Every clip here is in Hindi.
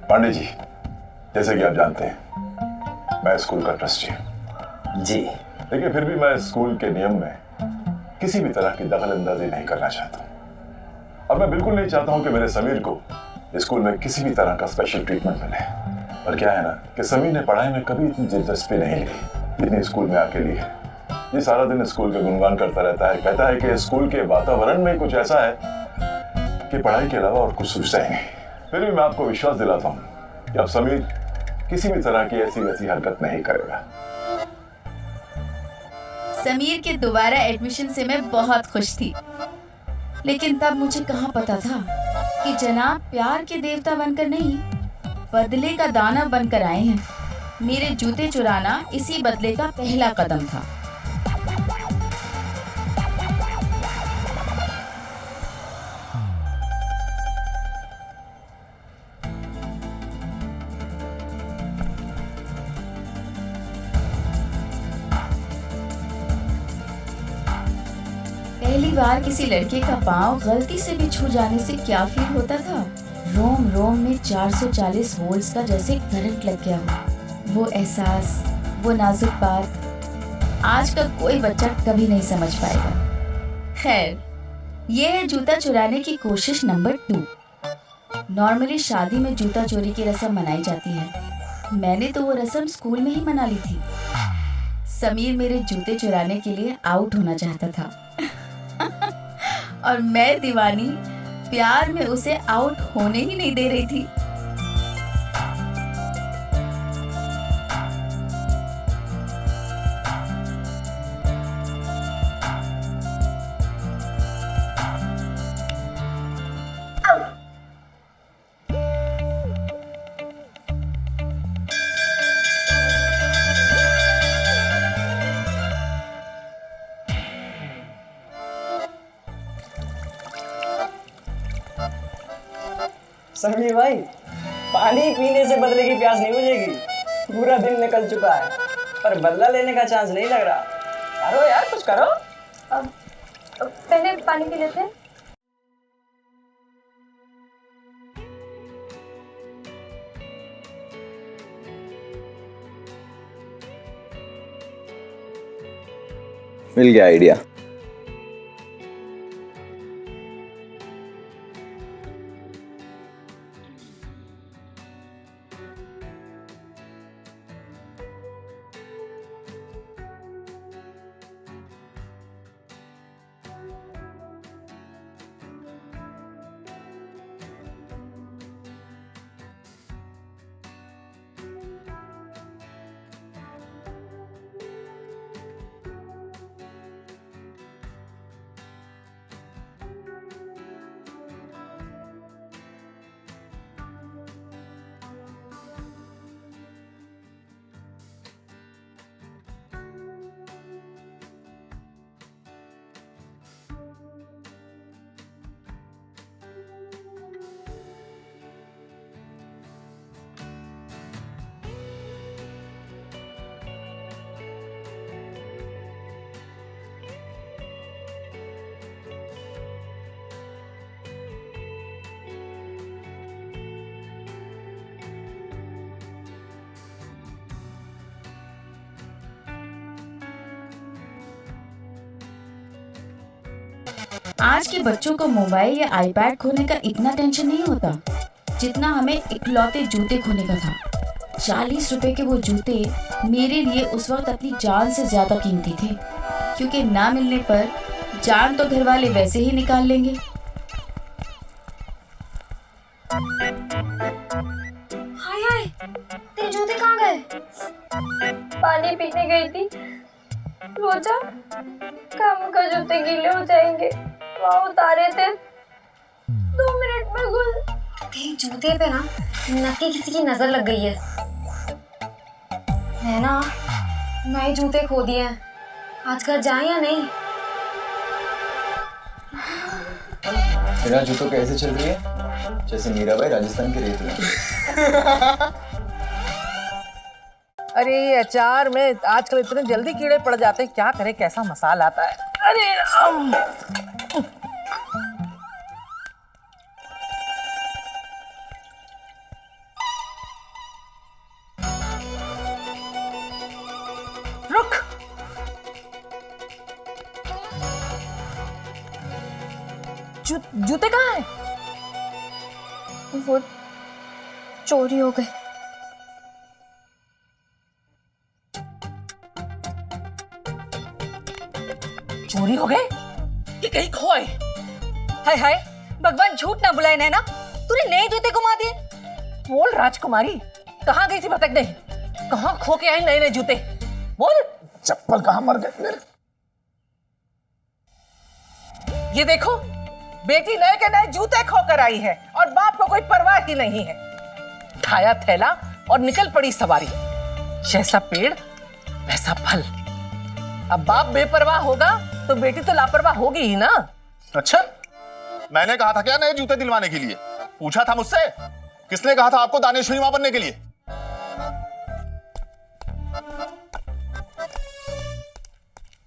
पांडे जी, जैसे कि आप जानते हैं मैं स्कूल का ट्रस्टी हूं जी, लेकिन फिर भी मैं स्कूल के नियम में किसी भी तरह की दखलंदाजी नहीं करना चाहता हूं। और मैं बिल्कुल नहीं चाहता हूं कि मेरे समीर को स्कूल में किसी भी तरह का स्पेशल ट्रीटमेंट मिले। पर क्या है ना कि समीर ने पढ़ाई में कभी इतनी दिलचस्पी नहीं ली जितनी स्कूल में आके ली है। ये सारा दिन स्कूल के गुणगान करता रहता है, कहता है कि स्कूल के वातावरण में कुछ ऐसा है कि पढ़ाई के अलावा और कुछ सोचता ही नहीं। फिर भी मैं आपको विश्वास दिलाता हूँ कि अब समीर किसी भी तरह की ऐसी वैसी हरकत नहीं करेगा। समीर के दोबारा एडमिशन से मैं बहुत खुश थी, लेकिन तब मुझे कहाँ पता था कि जनाब प्यार के देवता बनकर नहीं, बदले का दानव बनकर आए हैं। मेरे जूते चुराना इसी बदले का पहला कदम था। पहली बार किसी लड़के का पाँव गलती से भी छू जाने से क्या फील होता था। रोम रोम में 440 वोल्ट्स का जैसे करंट लग गया हो। वो एहसास, वो नाजुक बात आज का कोई बच्चा कभी नहीं समझ पाएगा। खैर, ये है जूता चुराने की कोशिश नंबर 2। नॉर्मली शादी में जूता चोरी की रस्म मनाई जाती है। मैंने तो वो रस्म स्कूल में ही मना ली थी। समीर मेरे जूते चुराने के लिए आउट होना चाहता था और मैं दीवानी प्यार में उसे आउट होने ही नहीं दे रही थी। समीर भाई, पानी पीने से बदले की प्यास नहीं बुझेगी। पूरा दिन निकल चुका है पर बदला लेने का चांस नहीं लग रहा। करो यार, कुछ करो। अब पहले पानी पी लेते हैं। मिल गया आइडिया। आज के बच्चों को मोबाइल या आईपैड खोने का इतना टेंशन नहीं होता जितना हमें इकलौते जूते खोने का था। 40 रुपए के वो जूते मेरे लिए उस वक्त अपनी जान से ज्यादा कीमती थे, क्योंकि ना मिलने पर जान तो घर वाले वैसे ही निकाल लेंगे। हाय हाय, तेरे जूते कहाँ गए? पानी पीने गई थी। रोजा, काम का जूते गीले हो जाएंगे, वहाँ उतारे थे। 2 मिनट में घुल। तेरे जूते पे ना नक्की किसी की नजर लग गई है। है ना, नए जूते खो दिए हैं। आज घर जाए या नहीं? मेरा जूतों कैसे चल रही है? जैसे मीराबाई राजस्थान के रेत में। अरे ये अचार में आजकल इतने जल्दी कीड़े पड़ जाते हैं, क्या करें, कैसा मसाला आता है। अरे राम। जूते कहाँ हैं? वो चोरी हो गए। चोरी हो गए कि कहीं खोए? हाय हाय, भगवान झूठ ना बुलाए नैना, तूने नए जूते घुमा दिए। बोल राजकुमारी, कहाँ गई थी भटकने? कहाँ खो के आई नए नए जूते? बोल। चप्पल कहाँ मर गए मेरे? ये देखो, बेटी नए के नए जूते खोकर आई है और बाप को कोई परवाह ही नहीं है। खाया थैला और निकल पड़ी सवारी। जैसा पेड़ वैसा फल। अब बाप बेपरवाह होगा तो बेटी तो लापरवाह होगी ही ना। अच्छा, मैंने कहा था क्या नए जूते दिलवाने के लिए? पूछा था मुझसे? किसने कहा था आपको दानेश्वरी मां बनने के लिए?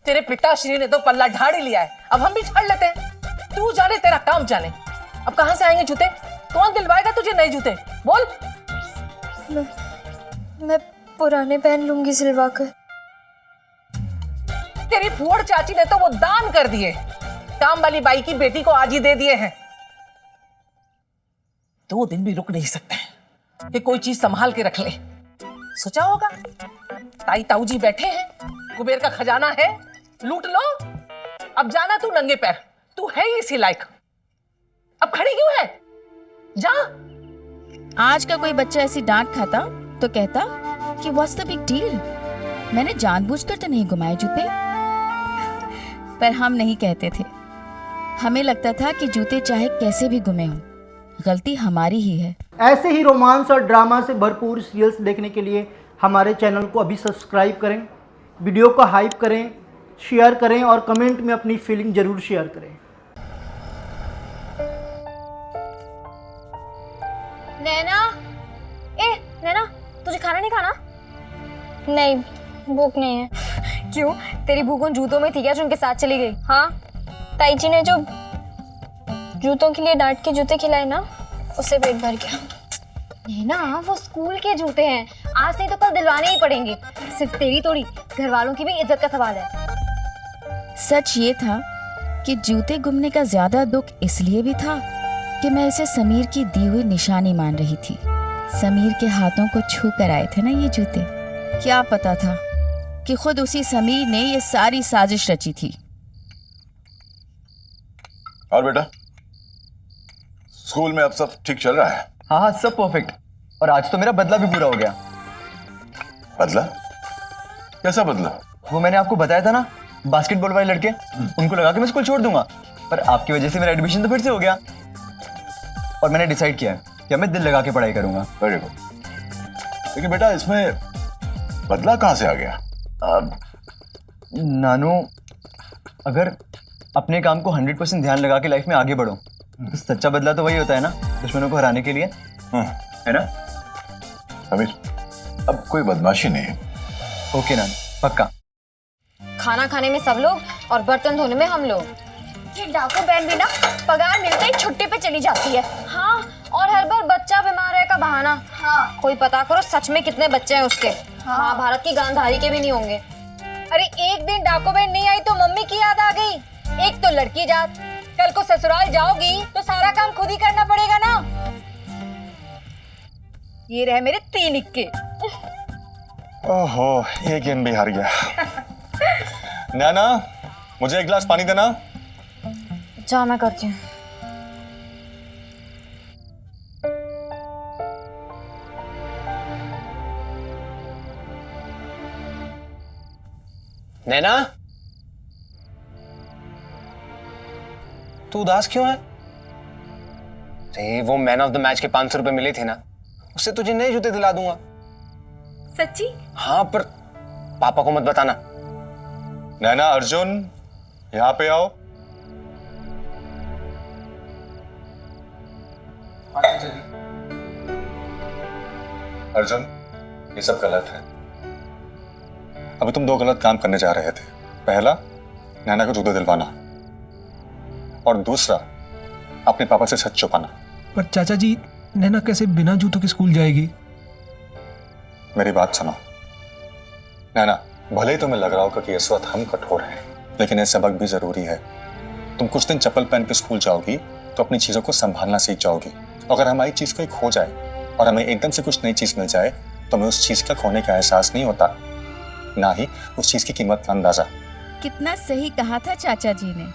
तेरे पिताश्री ने तो पल्ला झाड़ ही लिया है, अब हम भी झाड़ लेते हैं। तू जाने, तेरा काम जाने। अब कहां से आएंगे जूते? कौन दिलवाएगा तुझे नए जूते? बोल। मैं पुराने पहन लूंगी सिलवा कर। तेरी फुअड़ चाची ने तो वो दान कर दिए। काम वाली बाई की बेटी को आज ही दे दिए हैं। 2 दिन भी रुक नहीं सकते कि कोई चीज संभाल के रख ले। सोचा होगा, ताई ताऊ जी बैठे हैं, कुबेर का खजाना है, लूट लो। अब जाना तू नंगे पैर, तू है ही इसी लायक। अब खड़ी क्यों है? जा। आज का कोई बच्चा ऐसी डांट खाता तो कहता कि व्हाट्स द बिग डील, मैंने जानबूझकर तो नहीं घुमाए जूते। पर हम नहीं कहते थे। हमें लगता था कि जूते चाहे कैसे भी गुमे हों, गलती हमारी ही है। ऐसे ही रोमांस और ड्रामा से भरपूर सीरियल्स देखने के लिए हमारे चैनल को अभी सब्सक्राइब करें, वीडियो को हाइप करें, शेयर करें और कमेंट में अपनी फीलिंग जरूर शेयर करें। नैना, नैना, तुझे खाना नहीं खाना? नहीं, भूख नहीं है। क्यों? तेरी भूख उन जूतों में थी क्या जो उनके साथ चली गई? हाँ, ताई जी ने जो जूतों के लिए डांट के जूते खिलाए ना, उससे पेट भर गया। नैना, वो स्कूल के जूते हैं, आज नहीं तो कल दिलवाने ही पड़ेंगे। सिर्फ तेरी थोड़ी, घर वालों की भी इज्जत का सवाल है। सच ये था कि जूते गुमने का ज्यादा दुख इसलिए भी था कि मैं इसे समीर की दी हुई निशानी मान रही थी। समीर के हाथों को छू कर आए थे ना ये जूते। क्या पता था कि खुद उसी समीर ने ये सारी साजिश रची थी। और बेटा, स्कूल में अब सब ठीक चल रहा है? हाँ हाँ, सब परफेक्ट। और आज तो मेरा बदला भी पूरा हो गया। बदला? कैसा बदला? वो मैंने आपको बताया था ना, बास्केटबॉल वाले लड़के, उनको लगा के मैं स्कूल छोड़ दूंगा, पर आपकी वजह से मेरा एडमिशन तो फिर से हो गया। और मैंने डिसाइड किया है कि मैं दिल लगा के पढ़ाई करूंगा। Very good. लेकिन बेटा, इसमें बदला कहां से आ गया? नानू, अगर अपने काम को 100% ध्यान लगा के लाइफ में आगे बढ़ो तो सच्चा बदला तो वही होता है ना, दुश्मनों को हराने के लिए, है ना? समीर, अब कोई बदमाशी नहीं है। ओके नानू, पक्का। खाना खाने में सब लोग और बर्तन धोने में हम लोग। ये डाकू बहन भी ना पगार मिलते ही छुट्टी पे चली जाती है। हाँ, और हर बार बच्चा बीमार है का बहाना। हाँ। कोई पता करो सच में कितने बच्चे हैं उसके। हाँ। महाभारत की गांधारी के भी नहीं होंगे। अरे एक दिन डाको बहन नहीं आई तो मम्मी की याद आ गई। एक तो लड़की जात, कल को ससुराल जाओगी तो सारा काम खुद ही करना पड़ेगा ना। ये रहे मेरे 3 इक्के। ओहो, ये गेम भी हार गया। नैना, मुझे 1 गिलास पानी देना। जा, मैं करती हूँ। नैना, तू उदास क्यों है? अरे वो मैन ऑफ द मैच के 500 रुपए मिले थे ना, उससे तुझे नए जूते दिला दूंगा। सच्ची? हाँ, पर पापा को मत बताना। नैना, अर्जुन, यहाँ पे आओ। अर्जुन, ये सब गलत है। अभी तुम 2 गलत काम करने जा रहे थे। पहला, नैना को जूते दिलवाना, और दूसरा, अपने पापा से सच छुपाना। पर चाचा जी, नैना कैसे बिना जूतों के स्कूल जाएगी? मेरी बात सुनो नैना, भले ही तुम्हें लग रहा होगा कि इस वक्त हम कठोर हैं, लेकिन ये सबक भी जरूरी है। तुम कुछ दिन चप्पल पहन के स्कूल जाओगी तो अपनी चीजों को संभालना सीख जाओगी। अगर हमारी चीज कोई खो जाए और हमें एकदम से कुछ नई चीज मिल जाए तो हमें उस चीज का खोने का एहसास नहीं होता, ना ही उस चीज की कीमत का अंदाजा। कितना सही कहा था चाचा जी ने।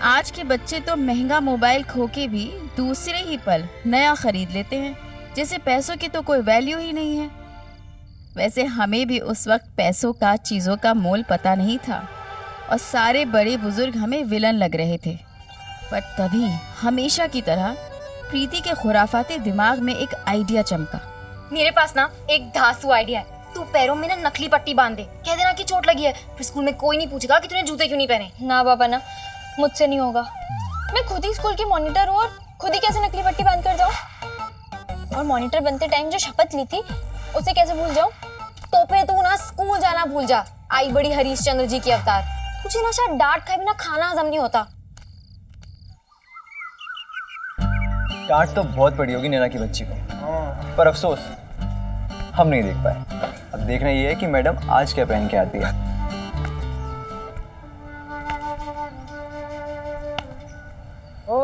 आज के बच्चे तो महंगा मोबाइल खो के भी दूसरे ही पल नया खरीद लेते हैं, जैसे पैसों की तो कोई वैल्यू ही नहीं है। वैसे हमें भी उस वक्त पैसों का, चीज़ों का मोल पता नहीं था और सारे बड़े बुजुर्ग हमें विलन लग रहे थे। पर तभी हमेशा की तरह प्रीति के खुराफाते दिमाग में एक आइडिया चमका। मेरे पास ना एक धांसू आइडिया है। तू पैरों में ना नकली पट्टी बांध दे, कह देना कि चोट लगी है, फिर स्कूल में कोई नहीं पूछेगा कि तूने जूते क्यों नहीं पहने। ना बाबा ना, मुझसे नहीं होगा। मैं खुद ही स्कूल की मॉनिटर हूँ और खुद ही कैसे नकली पट्टी बांध कर जाऊँ? और मॉनिटर बनते टाइम जो शपथ ली थी उसे कैसे भूल जाऊँ? तो फिर तू ना स्कूल जाना भूल जा। आई बड़ी हरीशचंद्र जी की अवतार। तुझे ना शायद डांट खाए बिना खाना हजम नहीं होता। डांट तो बहुत पड़ी होगी नैना की बच्ची को, पर अफसोस हम नहीं देख पाए। अब देखना ये है कि मैडम आज क्या पहन के आती है। ओ,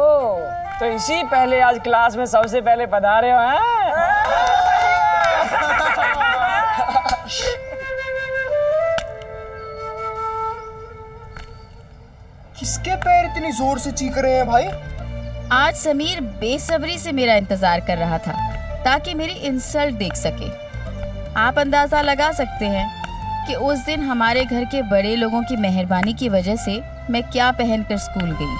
तो इसी पहले आज क्लास में सबसे पहले पधारे हो हैं? किसके पैर इतनी जोर से चीख रहे हैं भाई? आज समीर बेसब्री से मेरा इंतजार कर रहा था ताकि मेरी इंसल्ट देख सके। आप अंदाजा लगा सकते हैं कि उस दिन हमारे घर के बड़े लोगों की मेहरबानी की वजह से मैं क्या पहनकर स्कूल गई।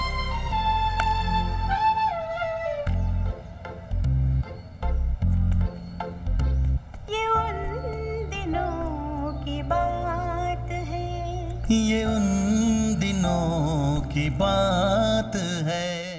ये उन दिनों की बात है, ये उन दिनों की बात है।